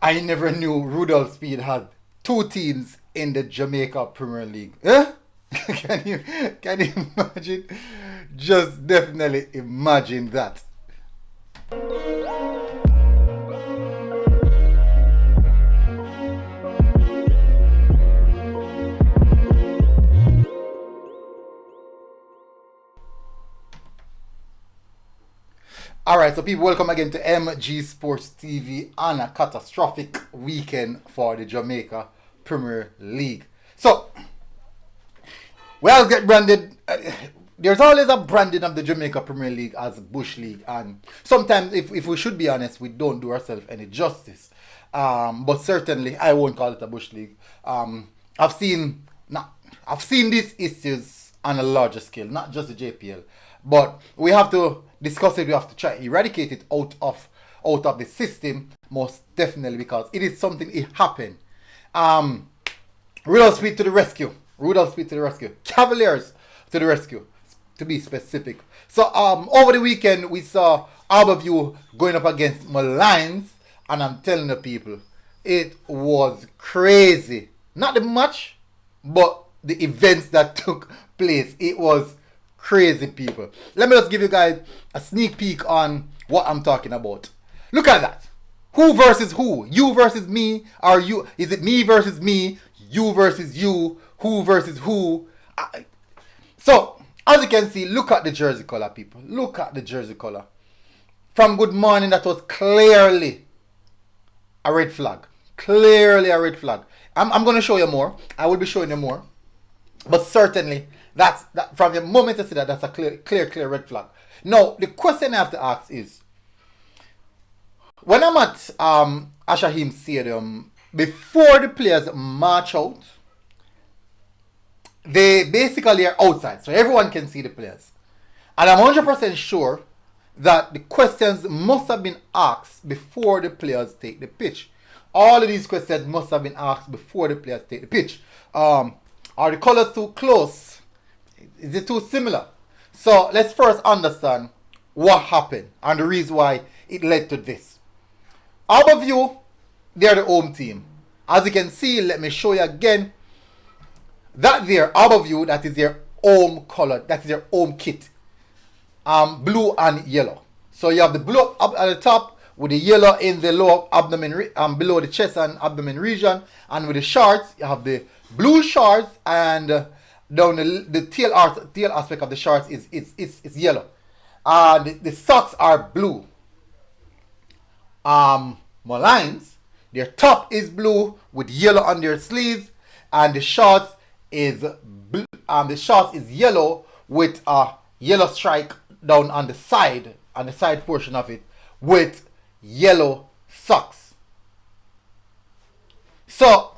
I never knew Rudolph Speed had two teams in the Jamaica Premier League. Eh? Can you imagine? Just definitely imagine that. Alright, so people, welcome again to MG Sports TV on a catastrophic weekend for the Jamaica Premier League. So, we always get branded. There's always a branding of the Jamaica Premier League as Bush League, and sometimes, if we should be honest, we don't do ourselves any justice. But certainly, I won't call it a Bush League. I've seen these issues on a larger scale, not just the JPL. But we have to discuss it. We have to try to eradicate it out of the system, most definitely, because it is something. It happened. Rudolph Speed to the rescue. Cavaliers to the rescue, to be specific. So over the weekend we saw Harbourview going up against Malines, and I'm telling the people, it was crazy. Not the match, but the events that took place. It was crazy, people. Let me just give you guys a sneak peek on what I'm talking about. Look at that. Who versus who? You versus me? Or you? Is it me versus me? You versus you? Who versus who? So, as you can see, look at the jersey color, people. Look at the jersey color. From Good Morning, that was clearly a red flag. Clearly a red flag. I'm going to show you more. I will be showing you more. But certainly, that from the moment I see that, that's a clear red flag. Now, the question I have to ask is, when I'm at Ashahim Stadium, before the players march out, they basically are outside, so everyone can see the players. And I'm 100% sure that the questions must have been asked before the players take the pitch. All of these questions must have been asked before the players take the pitch. Are the colors too close? Is it too similar? So let's first understand what happened and the reason why it led to this. Harbourview, they're the home team. As you can see, let me show you again. That there, Harbourview, that is their home color, that is their home kit. Blue and yellow. So you have the blue up at the top with the yellow in the lower abdomen, below the chest and abdomen region. And with the shorts, you have the blue shorts, and down the tail aspect of the shorts is yellow. The socks are blue. Malines, their top is blue with yellow on their sleeves, and the shorts is blue. The shorts is yellow with a yellow strike down on the side portion of it, with yellow socks. So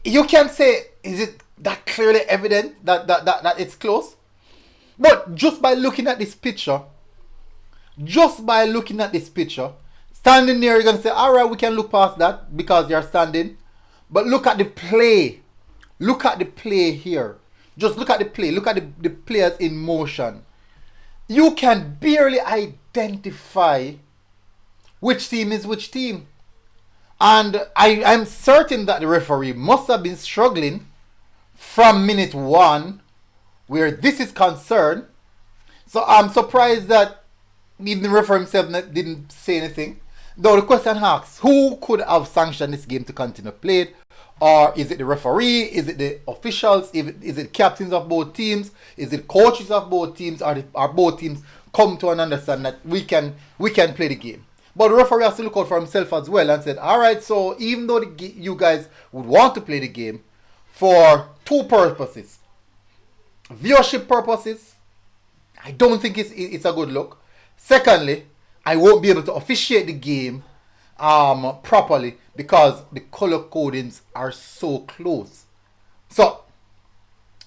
you can say, is it that clearly evident that it's close? But just by looking at this picture, standing there, you're going to say, all right, we can look past that because you're standing. But look at the play. Look at the play here. Just look at the play. Look at the players in motion. You can barely identify which team is which team. And I'm certain that the referee must have been struggling from minute one where this is concerned. So I'm surprised that even the referee himself didn't say anything. Though the question asks, who could have sanctioned this game to continue played? Or is it the referee? Is it the officials? Is it captains of both teams? Is it coaches of both teams? Are both teams come to an understanding that we can play the game? But the referee has to look out for himself as well and said, all right, so even though you guys would want to play the game for two purposes, viewership purposes, I don't think it's a good look. Secondly, I won't be able to officiate the game properly because the color codings are so close. So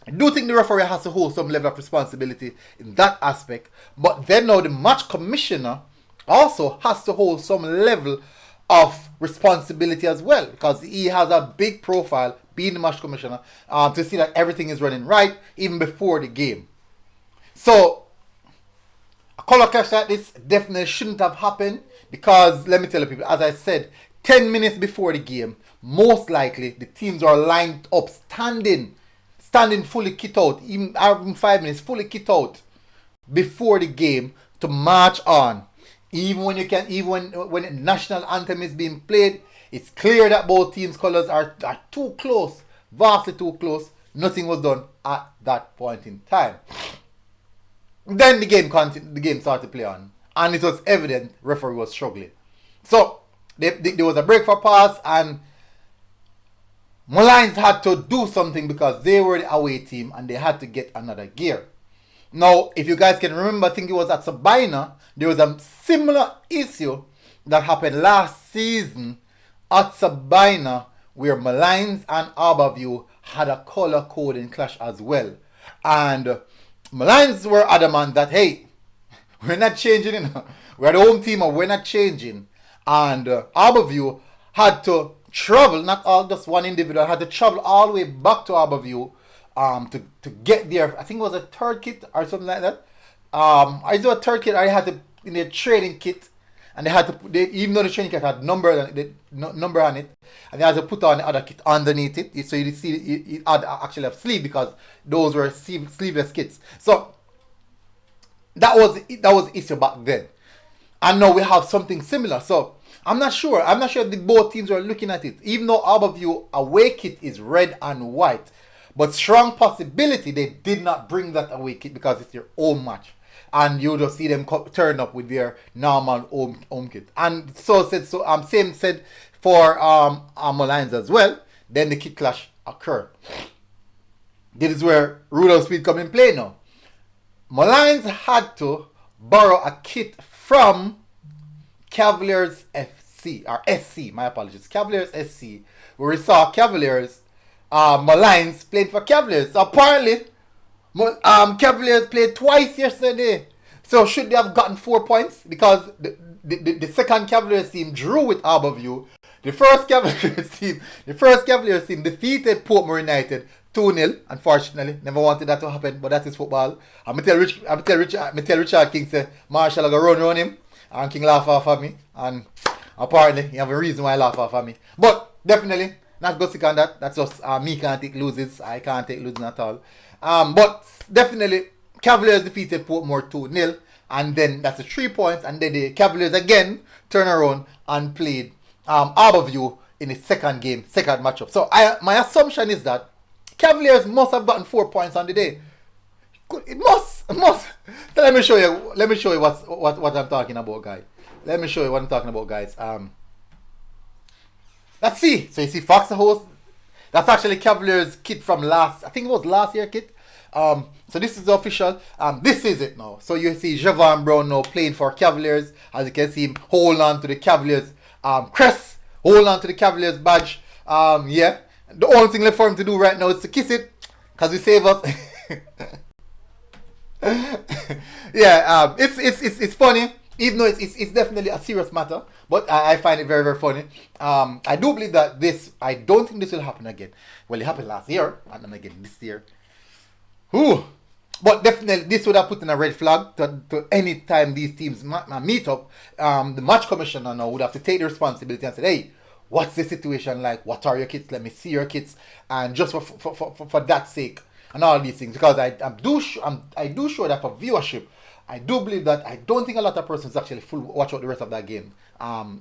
I do think the referee has to hold some level of responsibility in that aspect. But then now the match commissioner also has to hold some level of responsibility as well, because he has a big profile being the match commissioner to see that everything is running right even before the game. So a color clash like this definitely shouldn't have happened, because let me tell you people, as I said, 10 minutes before the game, most likely the teams are lined up, standing fully kit out, even 5 minutes fully kit out before the game to march on. Even when the national anthem is being played, it's clear that both teams' colors are too close, vastly too close. Nothing was done at that point in time. Then the game started to play on, and it was evident referee was struggling. So there was a break for pass, and Lions had to do something because they were the away team and they had to get another gear. Now, if you guys can remember, I think it was at Sabina, there was a similar issue that happened last season at Sabina where Lions and Harborview had a color coding clash as well. And Lions were adamant that, hey, we're not changing, you know. We're the home team and we're not changing. And Harborview had to travel, not all just one individual, had to travel all the way back to Harborview to get there. I think it was a third kit or something like that. I do a third kit. I had to in their training kit, and they had to even though the training kit had number on it, and they had to put on the other kit underneath it, so you see it had actually have sleeve because those were sleeveless kits. So that was the issue back then, and now we have something similar. So I'm not sure if the both teams were looking at it, even though Harborview away kit is red and white. But strong possibility they did not bring that away kit because it's their own match. And you just see them turn up with their normal home kit. And same said for Lions as well. Then the kit clash occurred. This is where Rudolph Speed come in play now. Lions had to borrow a kit from Cavaliers FC, or SC, my apologies, Cavaliers SC, where we saw Cavaliers Lions played for Cavaliers. So apparently, Cavaliers played twice yesterday. So should they have gotten 4 points? Because the second Cavaliers team drew with Harborview. The first Cavaliers team defeated Portmore United 2-0. Unfortunately, never wanted that to happen, but that is football. I'm tell Richard King say Marshall I go run around him, and King laugh off at me, and apparently he have a reason why he laugh off at me. But definitely. Not go sick on that. That's just me can't take loses. I can't take losing at all. But definitely Cavaliers defeated Portmore 2-0, and then that's the 3 points. And then the Cavaliers again turn around and played Harborview in the second matchup. So my assumption is that Cavaliers must have gotten 4 points on the day. It must. So let me show you what I'm talking about, guys. Let's see. So you see Fox the host. That's actually Cavaliers kit from last year kit. So this is the official. This is it now. So you see Javon Brown now playing for Cavaliers. As you can see him hold on to the Cavaliers crest. Hold on to the Cavaliers badge. Yeah. The only thing left for him to do right now is to kiss it. Because we save us. Yeah, it's funny. Even though it's definitely a serious matter, but I find it very, very funny. I do believe that I don't think this will happen again. Well, it happened last year, and then again this year. Ooh. But definitely, this would have put in a red flag to any time these teams meet up. The match commissioner now would have to take the responsibility and say, hey, what's the situation like? What are your kits? Let me see your kits. And just for that sake, and all these things. Because I do show that for viewership, I do believe that I don't think a lot of persons actually full watch out the rest of that game.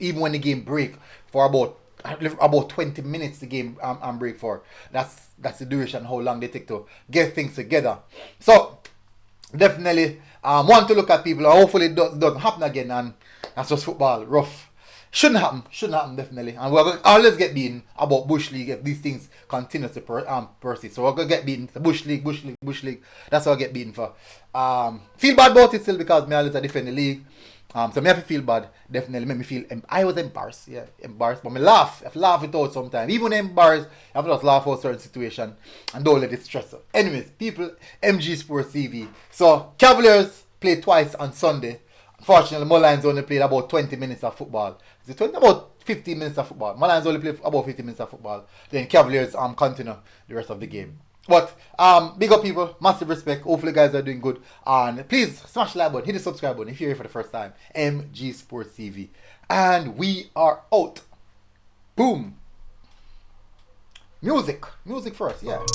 Even when the game break for about 20 minutes, the game break for. That's the duration, how long they take to get things together. So definitely want to look at people, and hopefully it doesn't happen again. And that's just football, rough. Shouldn't happen definitely. And we're going to always get beaten about Bush League if these things continue to persist. So we're going to get beaten. The Bush League. That's what I get beaten for. Feel bad about it still because me always defend the league. So me have to feel bad. Definitely make me feel, I was embarrassed. Yeah, embarrassed. But me laugh. I have to laugh it out sometimes. Even when I'm embarrassed, I have to just laugh out certain situation and don't let it stress us. Anyways, people, MG Sports TV. So Cavaliers played twice on Sunday. Unfortunately, Lions only played about 20 minutes of football. About 15 minutes of football. Lions only played about 15 minutes of football. Then Cavaliers continue the rest of the game. But big up people, massive respect. Hopefully guys are doing good. And please smash the like button, hit the subscribe button if you're here for the first time. MG Sports TV. And we are out. Boom. Music. Music first, yeah.